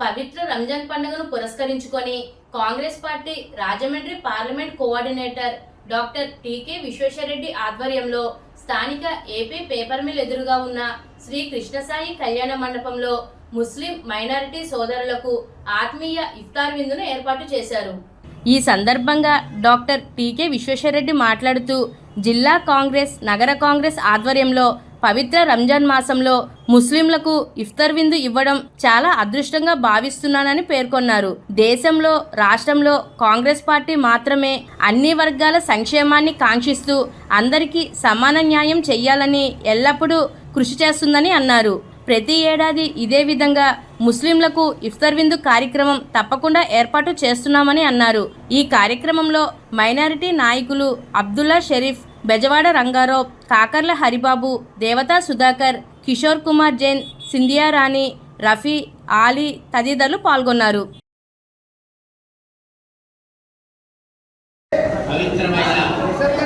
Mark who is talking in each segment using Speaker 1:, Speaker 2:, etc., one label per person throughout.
Speaker 1: పవిత్ర రంజాన్ పండుగను పురస్కరించుకొని Congress party Rajahmundry parliament coordinator doctor T K Vishweshwar Reddy ఆధ్వర్యంలో స్థానిక ఏపీ పేపర్ మిల్ ఎదురుగా ఉన్న శ్రీ కృష్ణసాయి కళ్యాణ మండపంలో ముస్లిం మైనారిటీ సోదరులకు ఆత్మీయ ఇఫ్తార్ విందును ఏర్పాటు చేశారు. ఈ సందర్భంగా డాక్టర్ టీకే విశ్వేశ్వరరెడ్డి మాట్లాడుతూ జిల్లా కాంగ్రెస్, నగర కాంగ్రెస్ ఆధ్వర్యంలో పవిత్ర రంజాన్ మాసంలో ముస్లింలకు ఇఫ్తార్ విందు ఇవ్వడం చాలా అదృష్టంగా భావిస్తున్నానని పేర్కొన్నారు. దేశంలో, రాష్ట్రంలో కాంగ్రెస్ పార్టీ మాత్రమే అన్ని వర్గాల సంక్షేమాన్ని కాంక్షిస్తూ అందరికీ సమాన న్యాయం చేయాలని ఎల్లప్పుడూ కృషి చేస్తుందని అన్నారు. ప్రతి ఏడాది ఇదే విధంగా ముస్లింలకు ఇఫ్తార్ విందు కార్యక్రమం తప్పకుండా ఏర్పాటు చేస్తున్నామని అన్నారు. ఈ కార్యక్రమంలో మైనారిటీ నాయకులు అబ్దుల్లా షరీఫ్, బెజవాడ రంగారావు, కాకర్ల హరిబాబు, దేవతా సుధాకర్, కిషోర్ కుమార్ జైన్, సింధియా రాణి, రఫీ, ఆలీ తదితరులు పాల్గొన్నారు.
Speaker 2: పవిత్రమైన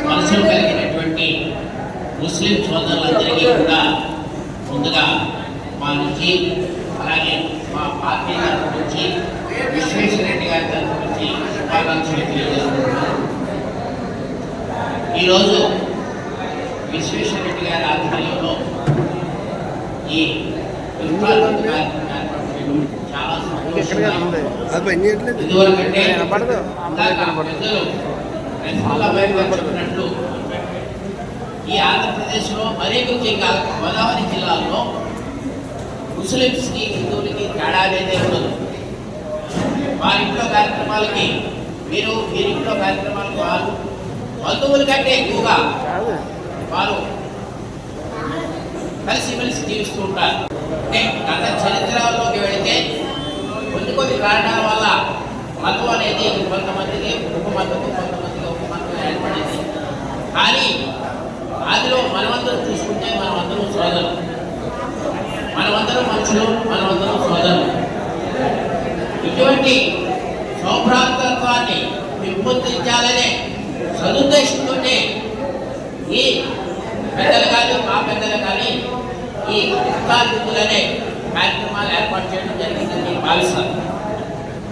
Speaker 2: మనసులు కలిగినటువంటి ముస్లిం సోదరులందరికీ కూడా ముందుగా మా నుంచి, అలాగే మా పార్టీ తరఫు నుంచి, విశ్వేశ్వరరెడ్డి గారి తరఫు నుంచి శుభాకాంక్షలు తెలియజేస్తున్నాను. ఈరోజు విశ్వేశ్వరరెడ్డి గారి ఆధ్వర్యంలో ఈ చాలా సంతోషంగా, ఎందువరకంటే చెప్పినట్లు ఈ ఆంధ్రప్రదేశ్లో మరీ ముఖ్యంగా గోదావరి జిల్లాలో ముస్లిమ్స్కి, హిందువులకి తేడా అనేది ఉండదు. వారింట్లో కార్యక్రమాలకి వీరింట్లో కార్యక్రమాలకు వారు బంధువుల కంటే ఎక్కువగా వారు కలిసిమెలిసి జీవిస్తూ ఉంటారు. అంటే గత చరిత్రలోకి వెళితే కొన్ని కారణాల వల్ల మతం అనేది కొంతమందికి ఒక మతము, కొంతమందికి ఒక మతం ఏర్పడింది. కానీ అందులో మనమందరం చూసుకుంటే మనమందరం సోదరులు, మనమందరం మనుషులు, మనమందరం సోదరులు. ఇటువంటి సౌభ్రాతత్వాన్ని పెంపొందించాలనే సదుద్దేశంతో ఈ పెద్దలు కానీ, మా పెద్దలు కానీ ఈ ఇఫ్తార్ విందులనే కార్యక్రమాలు ఏర్పాటు చేయడం జరిగిందని నేను భావిస్తాను.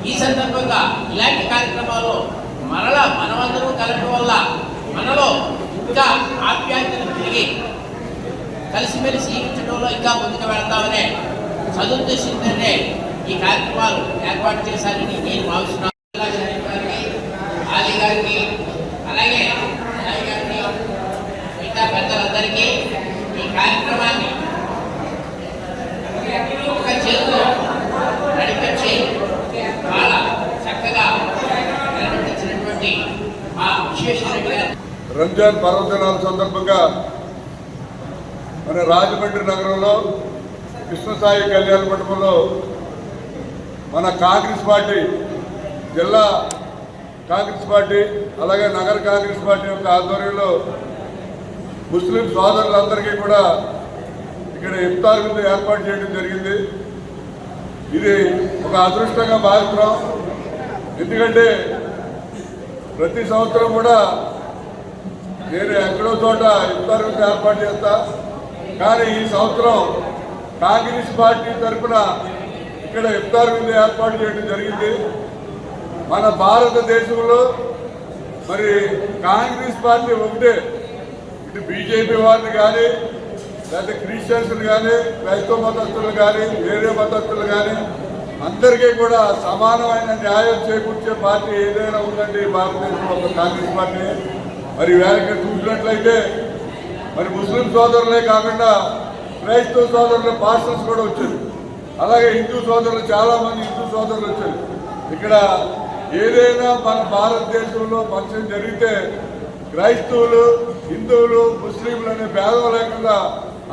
Speaker 2: ఈ సందర్భంగా ఇలాంటి కార్యక్రమాలు మనమందరం కలగడం వల్ల మనలో ఇంకా ఆప్యాయతను పెరిగి కలిసిమెలిసి జీవించడంలో ఇంకా ముందుకు వెళ్తామనే సదుద్దేశంతోనే ఈ కార్యక్రమాలు ఏర్పాటు చేశారని నేను భావిస్తున్నాను. ఆలీ గారికి, అలాగే గారికి, మిగతా పెద్దలందరికీ ఈ కార్యక్రమాన్ని ఒక చేతిలో నడిపించి చాలా చక్కగా నిర్వహించినటువంటి మా విశ్వేశ్వరరెడ్డి గారు.
Speaker 3: రంజాన్ పర్వదినాల సందర్భంగా మన రాజమండ్రి నగరంలో కృష్ణసాయి కళ్యాణ మండపంలో మన కాంగ్రెస్ పార్టీ, జిల్లా కాంగ్రెస్ పార్టీ, అలాగే నగర కాంగ్రెస్ పార్టీ యొక్క ఆధ్వర్యంలో ముస్లిం సోదరులందరికీ కూడా ఇక్కడ ఇఫ్తార్ విందు ఏర్పాటు చేయడం జరిగింది. ఇది ఒక అదృష్టంగా భావిస్తున్నాం. ఎందుకంటే ప్రతి సంవత్సరం కూడా నేను ఎక్కడో చోట ఇఫ్తార్ విందు ఏర్పాటు చేస్తా, కానీ ఈ సంవత్సరం కాంగ్రెస్ పార్టీ తరఫున ఇక్కడ ఇఫ్తార్ విందు ఏర్పాటు చేయడం జరిగింది. మన భారతదేశంలో మరి కాంగ్రెస్ పార్టీ ఒకటే, ఇటు బీజేపీ వారిని కానీ, లేకపోతే క్రిస్టియన్స్ కానీ, క్రైస్తవ మతస్థులు కానీ, వేరే మతస్థులు కానీ అందరికీ కూడా సమానమైన న్యాయం చేకూర్చే పార్టీ ఏదైనా ఉందండి భారతదేశంలో ఒక కాంగ్రెస్ పార్టీ. మరి వేళకి చూసినట్లయితే మరి ముస్లిం సోదరులే కాకుండా క్రైస్తవ సోదరుల పాస్టర్స్ కూడా వచ్చారు, అలాగే హిందూ సోదరులు, చాలామంది హిందూ సోదరులు వచ్చారు. ఇక్కడ ఏదైనా మన భారతదేశంలో ఫంక్షన్ జరిగితే క్రైస్తవులు, హిందువులు, ముస్లింలు అనే భేదం లేకుండా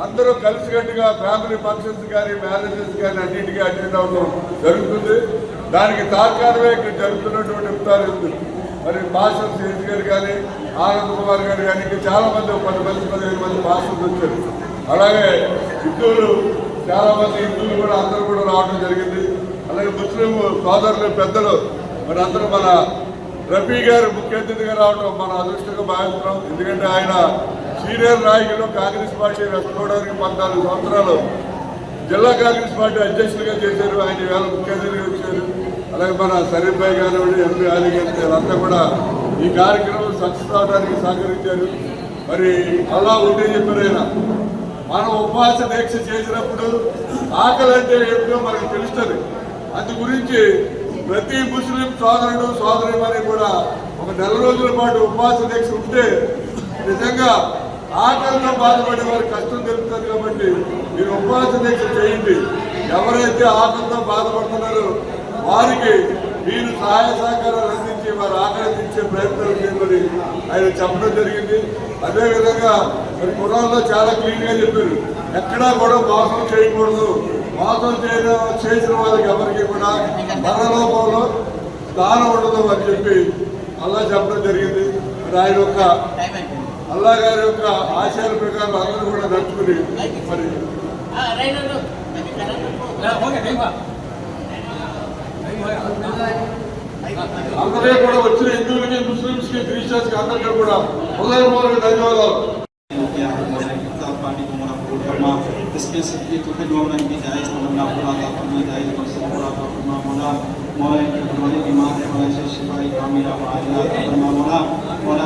Speaker 3: అందరూ కలిసికట్టుగా ఫ్యామిలీ ఫంక్షన్స్ కానీ, మ్యారేజెస్ కానీ అన్నింటికీ అటెండ్ అవ్వడం జరుగుతుంది. దానికి తార్కాణమే ఇక్కడ జరుగుతున్నటువంటి ఇఫ్తార్ విందు. మరి పాస్టర్స్ ఏజ్ గారు కానీ, ఆనంద్ కుమార్ గారు కానీ, ఇంకా చాలామంది 10-15 మంది పాస్టర్స్ వచ్చారు. అలాగే హిందువులు చాలామంది, హిందువులు కూడా అందరూ కూడా రావడం జరిగింది. అలాగే ముస్లిం సోదరులు, పెద్దలు మరి అందరూ మన రఫీ గారు ముఖ్య అతిథిగా రావడం మన అదృష్టంగా భావిస్తున్నాం. ఎందుకంటే ఆయన సీనియర్ నాయకులు, కాంగ్రెస్ పార్టీ వెస్ట్ గోదావరికి 14 సంవత్సరాలు జిల్లా కాంగ్రెస్ పార్టీ అధ్యక్షులుగా చేశారు. ఆయన వేళ ముఖ్య అతిథిగా వచ్చారు. అలాగే మన సరీఫ్ భాయ్ కానివ్వండి, ఎంపీ అలీ గారి వీళ్ళంతా కూడా ఈ కార్యక్రమం సక్సెస్ అవడానికి సహకరించారు. మరి అలా ఉంటే చెప్పారు ఆయన, మనం ఉపవాస దీక్ష చేసినప్పుడు ఆకలి అంటే ఏమిటో మనకు తెలుస్తుంది. అందు గురించి ప్రతి ముస్లిం సోదరుడు సోదరిమని కూడా ఒక నెల రోజుల పాటు ఉపవాస దీక్ష ఉంటే నిజంగా ఆకలితో బాధపడే వారికి కష్టం తెలుస్తుంది. కాబట్టి మీరు ఉపవాస దీక్ష చేయండి. ఎవరైతే ఆకలితో బాధపడుతున్నారో వారికి మీరు సహాయ సహకారాలు అందించి వారు ఆకలి తీర్చే ప్రయత్నాలు చేయమని ఆయన చెప్పడం జరిగింది. అదేవిధంగా మరి కురాన్లో చాలా క్లీన్గా చెప్పారు, ఎక్కడా కూడా మోసం చేయకూడదు. మోసం చేసిన వాళ్ళకి ఎవరికి కూడా పరలోకంలో స్థానం ఉండదు అని చెప్పి అల్లా చెప్పడం జరిగింది. మరి ఆయన యొక్క అల్లా గారి యొక్క ఆశయాల ప్రకారం అందరూ కూడా నడుచుకుని మరి అందరూ కూడా వచ్చిన హిందువులకి, ముస్లింస్కి, క్రిస్టియన్స్ కి అందరికీ కూడా హృదయపూర్వక ధన్యవాదాలు. इसके सबके तो मौला की जायज़ मौला पूरा का फरमा जायज़ मकसद पूरा का फरमा मौला मौला के हमारे बीमार है मौला से शिफाई कामिला आजिला फरमा मौला मौला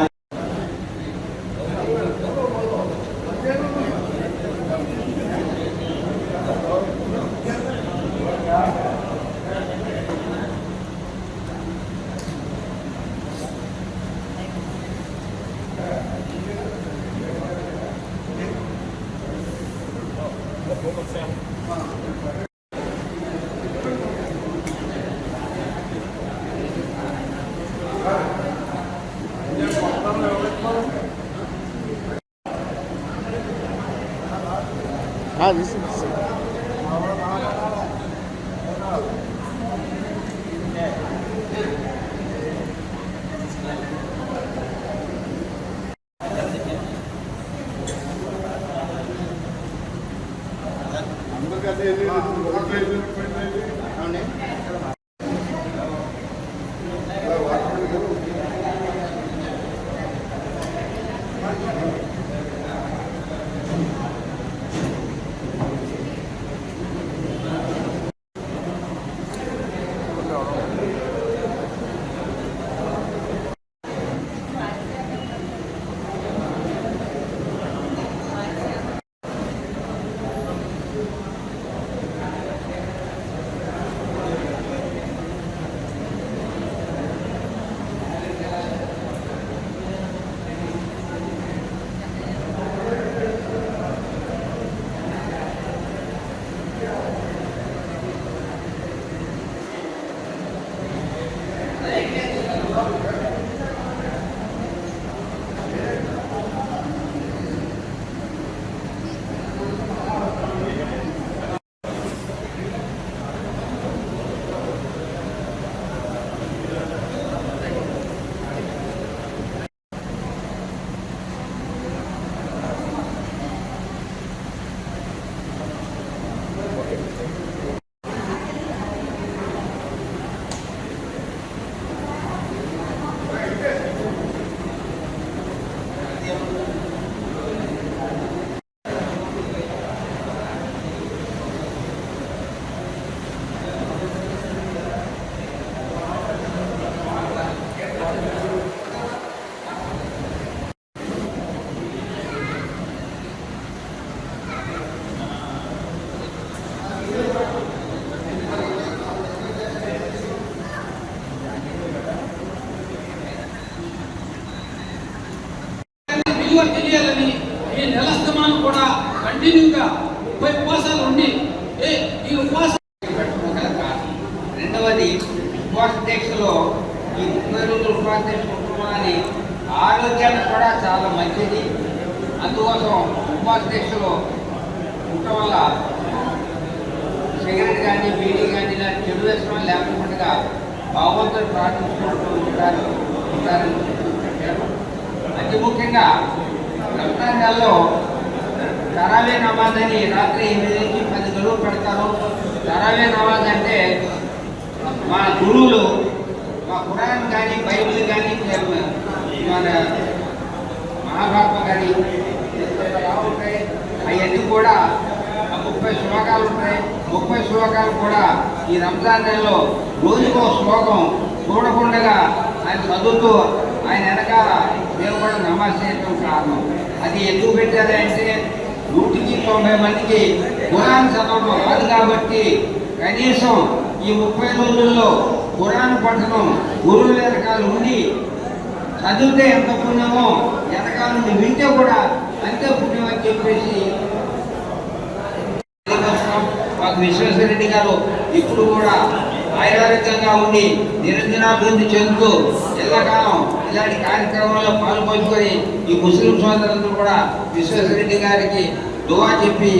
Speaker 4: తెలియాలని ఈ నెల స్తమానం కూడా కంటిన్యూగా 30 ఉపవాసాలు ఉండి ఈ ఉపవాసం
Speaker 5: రెండవది ఉపవాస దీక్షలో ఈ 30 రోజులు ఉపవాస దీక్ష ఉంటున్నది ఆరోగ్యానికి కూడా చాలా మంచిది. అందుకోసం ఉపవాస దీక్షలో ఉండటం వల్ల సిగరెట్ కానీ బీడీ కానీ ఇలా చెడు వ్యసనం లేకుండా భగవంతుడు ప్రార్థించుకుంటూ ఉంటారని చెప్పారు. అతి ముఖ్యంగా రంజాన్ నెలలో తరావీ నమాజ్ అని రాత్రి 8 నుంచి 10 గడువు పెడతారు. తరావీ నమాజ్ అంటే మా గురువులు మా ఖురాన్ కానీ బైబిల్ కానీ మన మహాభారతం కానీ అవన్నీ కూడా 30 శ్లోకాలు ఉంటాయి. 30 శ్లోకాలు కూడా ఈ రంజాన్ నెలలో రోజుకో శ్లోకం చూడకుండా ఆయన చదువుతూ ఆయన వెనకాల మేము కూడా నమాజ్ చేయడం కారణం. అది ఎందుకు పెట్టారంటే 190 మందికి ఖురాన్ చదవడం రాదు కాబట్టి కనీసం ఈ 30 రోజుల్లో ఖురాన్ పఠనం గురువుల వెనకాల ఉండి చదివితే ఎంత పుణ్యమో వెనకాల నుండి వింటే కూడా అంతే పుణ్యం అని చెప్పేసి మాకు విశ్వేశ్వరరెడ్డి గారు ఇప్పుడు కూడా ఆయుర్వేదికంగా ఉండి నిరంజనాభివృద్ధి చెందుతూ ఎల్లకాలం ఇలాంటి కార్యక్రమాల్లో పాల్పంచుకొని ఈ ముస్లిం సోదరులందరూ కూడా విశ్వేశ్వరరెడ్డి గారికి దువా చెప్పి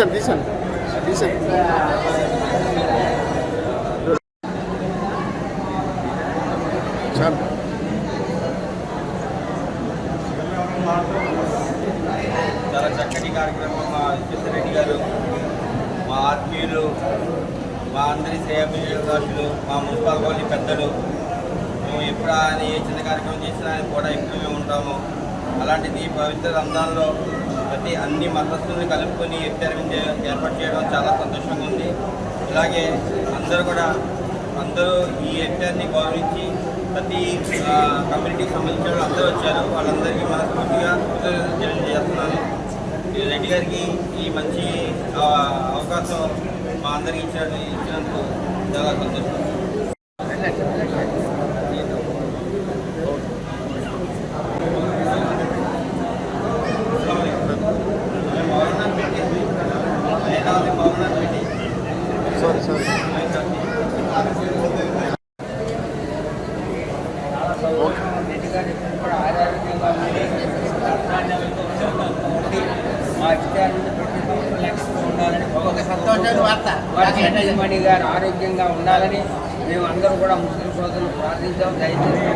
Speaker 6: తీసాను చాలు.
Speaker 7: చాలా చక్కటి కార్యక్రమం మా విశ్వేశ్వరరెడ్డి గారు, మా ఆత్మీయులు, మా అందరి శ్రేయాభిలాషులు, మా మున్సిపల్ కాలనీ పెద్దలు, మేము ఎప్పుడు ఆయన ఏ చిన్న కార్యక్రమం చేసినా ఆయన కూడా ఎప్పుడు మేము ఉంటాము. అలాంటిది పవిత్ర రంజాన్లో అన్ని మతస్థుల్ని కలుపుకొని ఇఫ్తార్ ఏర్పాటు చేయడం చాలా సంతోషంగా ఉంది. ఇలాగే అందరూ ఈ ఇఫ్తార్ని గౌరవించి ప్రతి కమ్యూనిటీకి సంబంధించిన వాళ్ళు అందరూ వచ్చారు. వాళ్ళందరికీ మనస్ఫూర్తిగా తెలియజేస్తున్నాను. రెడ్డి గారికి ఈ మంచి అవకాశం మా అందరికి ఇచ్చినందుకు చాలా సంతోషం.
Speaker 5: రెడ్డి గారు ఎప్పుడు కూడా ఆరోగ్యంగా మా ఇష్టాన్ని ఉండాలని మణి గారు ఆరోగ్యంగా ఉండాలని మేము అందరూ కూడా ముస్లిం సోదరులు ప్రార్థించాం. దయచేసి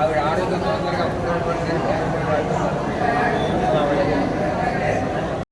Speaker 5: ఆవిడ ఆరోగ్యం తొందరగా